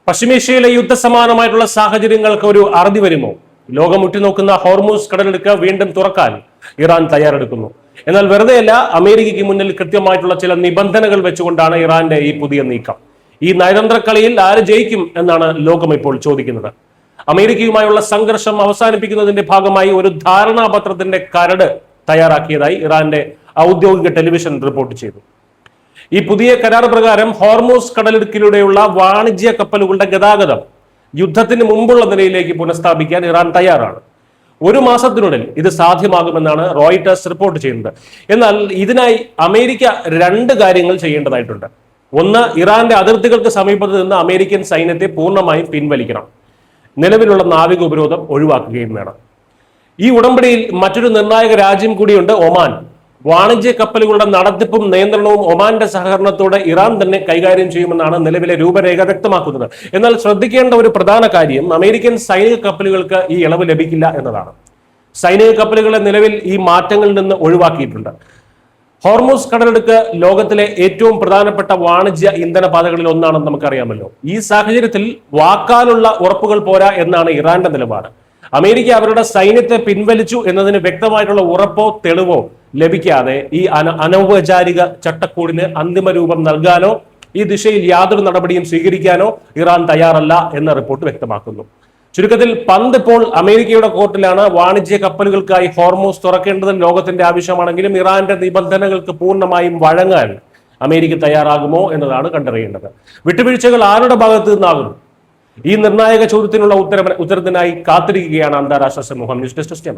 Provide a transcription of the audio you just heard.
പശ്ചിമേഷ്യയിലെ യുദ്ധസമാനമായിട്ടുള്ള സാഹചര്യങ്ങൾക്ക് ഒരു അറുതി വരുമോ? ലോകം ഉറ്റുനോക്കുന്ന ഹോർമൂസ് കടലിടുക്ക് വീണ്ടും തുറക്കാൻ ഇറാൻ തയ്യാറെടുക്കുന്നു. എന്നാൽ വെറുതെയല്ല, അമേരിക്കയ്ക്ക് മുന്നിൽ കൃത്യമായിട്ടുള്ള ചില നിബന്ധനകൾ വെച്ചുകൊണ്ടാണ് ഇറാന്റെ ഈ പുതിയ നീക്കം. ഈ നയതന്ത്ര കളിയിൽ ആര് ജയിക്കും എന്നാണ് ലോകം ഇപ്പോൾ ചോദിക്കുന്നത്. അമേരിക്കയുമായുള്ള സംഘർഷം അവസാനിപ്പിക്കുന്നതിന്റെ ഭാഗമായി ഒരു ധാരണാപത്രത്തിന്റെ കരട് തയ്യാറാക്കിയതായി ഇറാന്റെ ഔദ്യോഗിക ടെലിവിഷൻ റിപ്പോർട്ട് ചെയ്തു. ഈ പുതിയ കരാർ പ്രകാരം ഹോർമൂസ് കടലിടുക്കിലൂടെയുള്ള വാണിജ്യ കപ്പലുകളുടെ ഗതാഗതം യുദ്ധത്തിന് മുമ്പുള്ള നിലയിലേക്ക് പുനഃസ്ഥാപിക്കാൻ ഇറാൻ തയ്യാറാണ്. ഒരു മാസത്തിനുള്ളിൽ ഇത് സാധ്യമാകുമെന്നാണ് റോയിട്ടേഴ്സ് റിപ്പോർട്ട് ചെയ്യുന്നത്. എന്നാൽ ഇതിനായി അമേരിക്ക രണ്ട് കാര്യങ്ങൾ ചെയ്യേണ്ടതായിട്ടുണ്ട്. ഒന്ന്, ഇറാന്റെ അതിർത്തികൾക്ക് സമീപത്ത് നിന്ന് അമേരിക്കൻ സൈന്യത്തെ പൂർണ്ണമായും പിൻവലിക്കണം. നിലവിലുള്ള നാവിക ഉപരോധം ഒഴിവാക്കുകയും വേണം. ഈ ഉടമ്പടിയിൽ മറ്റൊരു നിർണായക രാജ്യം കൂടിയുണ്ട്, ഒമാൻ. വാണിജ്യ കപ്പലുകളുടെ നടത്തിപ്പും നിയന്ത്രണവും ഒമാന്റെ സഹകരണത്തോടെ ഇറാൻ തന്നെ കൈകാര്യം ചെയ്യുമെന്നാണ് നിലവിലെ രൂപരേഖ വ്യക്തമാക്കുന്നത്. എന്നാൽ ശ്രദ്ധിക്കേണ്ട ഒരു പ്രധാന കാര്യം, അമേരിക്കൻ സൈനിക കപ്പലുകൾക്ക് ഈ ഇളവ് ലഭിക്കില്ല എന്നതാണ്. സൈനിക കപ്പലുകളെ നിലവിൽ ഈ മാറ്റങ്ങളിൽ നിന്ന് ഒഴിവാക്കിയിട്ടുണ്ട്. ഹോർമൂസ് കടലിടുക്ക് ലോകത്തിലെ ഏറ്റവും പ്രധാനപ്പെട്ട വാണിജ്യ ഇന്ധന പാതകളിൽ ഒന്നാണെന്ന് നമുക്കറിയാമല്ലോ. ഈ സാഹചര്യത്തിൽ വാക്കാലുള്ള ഉറപ്പുകൾ പോരാ എന്നാണ് ഇറാന്റെ നിലപാട്. അമേരിക്ക അവരുടെ സൈന്യത്തെ പിൻവലിച്ചു എന്നതിന് വ്യക്തമായിട്ടുള്ള ഉറപ്പോ തെളിവോ ലഭിക്കാതെ ഈ അനൗപചാരിക ചട്ടക്കൂടിന് അന്തിമ രൂപം നൽകാനോ ഈ ദിശയിൽ യാതൊരു നടപടിയും സ്വീകരിക്കാനോ ഇറാൻ തയ്യാറല്ല എന്ന റിപ്പോർട്ട് വ്യക്തമാക്കുന്നു. ചുരുക്കത്തിൽ പന്ത് ഇപ്പോൾ അമേരിക്കയുടെ കോർട്ടിലാണ്. വാണിജ്യ കപ്പലുകൾക്കായി ഹോർമൂസ് തുറക്കേണ്ടത് ലോകത്തിന്റെ ആവശ്യമാണെങ്കിലും ഇറാന്റെ നിബന്ധനകൾക്ക് പൂർണ്ണമായും വഴങ്ങാൻ അമേരിക്ക തയ്യാറാകുമോ എന്നതാണ് കണ്ടറിയേണ്ടത്. വിട്ടുവീഴ്ചകൾ ആരുടെ ഭാഗത്ത് നിന്നാകും? ഈ നിർണായക ചോദ്യത്തിനുള്ള ഉത്തരത്തിനായി കാത്തിരിക്കുകയാണ് അന്താരാഷ്ട്ര സമൂഹം. News desk.